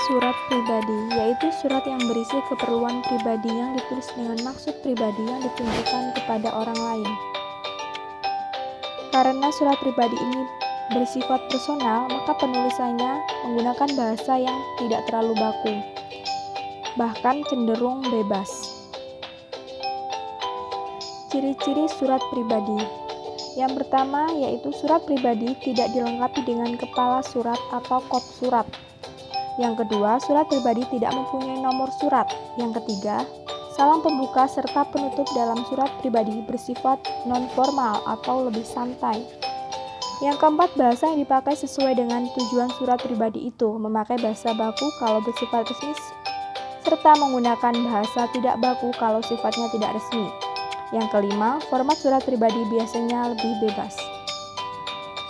Surat pribadi, yaitu surat yang berisi keperluan pribadi yang ditulis dengan maksud pribadi yang ditunjukkan kepada orang lain. Karena surat pribadi ini bersifat personal, maka penulisannya menggunakan bahasa yang tidak terlalu baku, bahkan cenderung bebas. Ciri-ciri surat pribadi. Yang pertama yaitu surat pribadi tidak dilengkapi dengan kepala surat atau kop surat. Yang kedua, surat pribadi tidak mempunyai nomor surat. Yang ketiga, salam pembuka serta penutup dalam surat pribadi bersifat non-formal atau lebih santai. Yang keempat, bahasa yang dipakai sesuai dengan tujuan surat pribadi itu, memakai bahasa baku kalau bersifat resmi, serta menggunakan bahasa tidak baku kalau sifatnya tidak resmi. Yang kelima, format surat pribadi biasanya lebih bebas.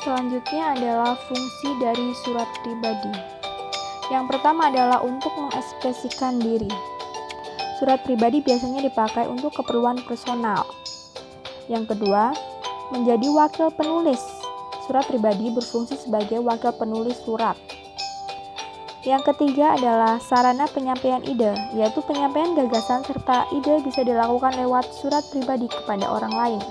Selanjutnya adalah fungsi dari surat pribadi. Yang pertama adalah untuk mengekspresikan diri. Surat pribadi biasanya dipakai untuk keperluan personal. Yang kedua, menjadi wakil penulis. Surat pribadi berfungsi sebagai wakil penulis surat. Yang ketiga adalah sarana penyampaian ide, yaitu penyampaian gagasan serta ide bisa dilakukan lewat surat pribadi kepada orang lain.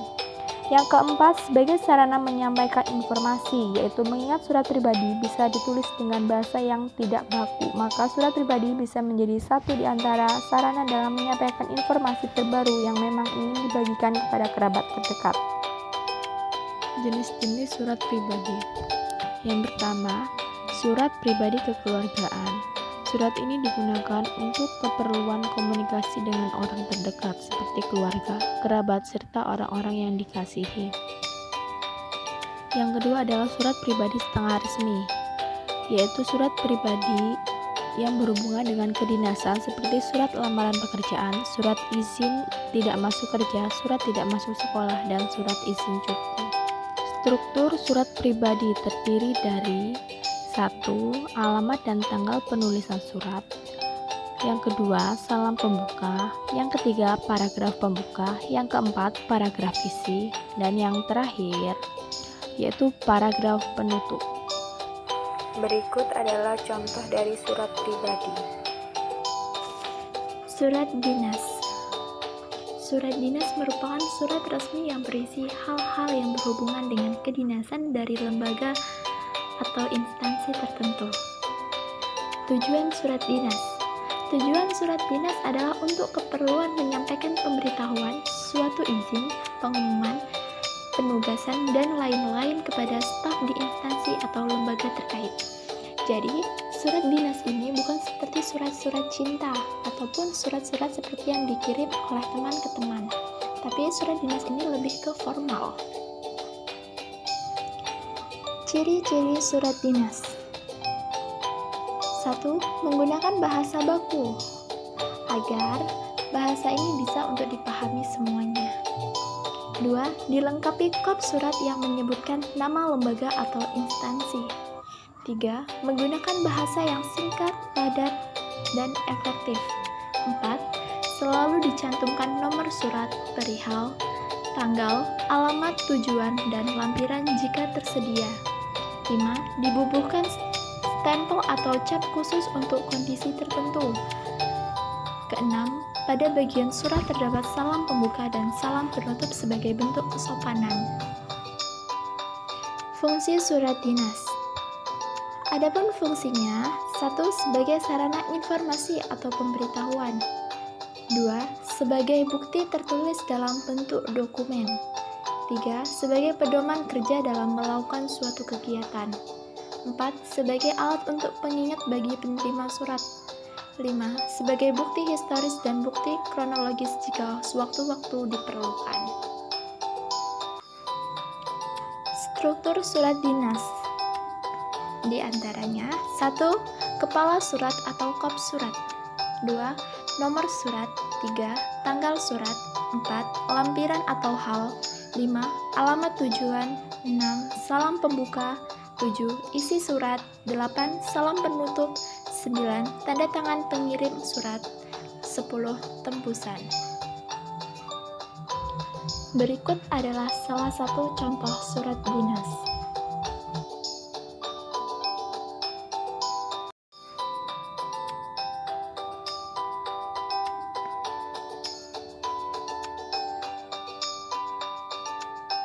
Yang keempat, sebagai sarana menyampaikan informasi, yaitu mengingat surat pribadi bisa ditulis dengan bahasa yang tidak baku, maka surat pribadi bisa menjadi satu di antara sarana dalam menyampaikan informasi terbaru yang memang ingin dibagikan kepada kerabat terdekat. Jenis-jenis surat pribadi. Yang pertama, surat pribadi kekeluargaan. Surat ini digunakan untuk keperluan komunikasi dengan orang terdekat seperti keluarga, kerabat, serta orang-orang yang dikasihi. Yang kedua adalah surat pribadi setengah resmi, yaitu surat pribadi yang berhubungan dengan kedinasan seperti surat lamaran pekerjaan, surat izin tidak masuk kerja, surat tidak masuk sekolah, dan surat izin cuti. Struktur surat pribadi terdiri dari 1. Alamat dan tanggal penulisan surat. Yang kedua, salam pembuka. Yang ketiga, paragraf pembuka. Yang keempat, paragraf isi. Dan yang terakhir, yaitu paragraf penutup. Berikut adalah contoh dari surat pribadi. Surat dinas. Surat dinas merupakan surat resmi yang berisi hal-hal yang berhubungan dengan kedinasan dari lembaga atau instansi tertentu. Tujuan surat dinas. Tujuan surat dinas adalah untuk keperluan menyampaikan pemberitahuan, suatu izin, pengumuman, penugasan, dan lain-lain kepada staf di instansi atau lembaga terkait. Jadi, surat dinas ini bukan seperti surat-surat cinta ataupun surat-surat seperti yang dikirim oleh teman ke teman, tapi surat dinas ini lebih ke formal. Ciri-ciri surat dinas. 1. Menggunakan bahasa baku agar bahasa ini bisa untuk dipahami semuanya. 2. Dilengkapi kop surat yang menyebutkan nama lembaga atau instansi. 3. Menggunakan bahasa yang singkat, padat, dan efektif. 4. Selalu dicantumkan nomor surat, perihal, tanggal, alamat tujuan, dan lampiran jika tersedia. 5. Dibubuhkan stempel atau cap khusus untuk kondisi tertentu. Keenam, pada bagian surat terdapat salam pembuka dan salam penutup sebagai bentuk kesopanan. Fungsi surat dinas. Adapun fungsinya, 1. Sebagai sarana informasi atau pemberitahuan. 2. Sebagai bukti tertulis dalam bentuk dokumen. 3. Sebagai pedoman kerja dalam melakukan suatu kegiatan. 4. Sebagai alat untuk pengingat bagi penerima surat. 5. Sebagai bukti historis dan bukti kronologis jika sewaktu-waktu diperlukan. Struktur surat dinas. Di antaranya 1. Kepala surat atau kop surat. 2. Nomor surat. 3. Tanggal surat. 4. Lampiran atau hal. 5. Alamat tujuan. 6. Salam pembuka. 7. Isi surat. 8. Salam penutup. 9. Tanda tangan pengirim surat. 10. Tembusan. Berikut adalah salah satu contoh surat dinas.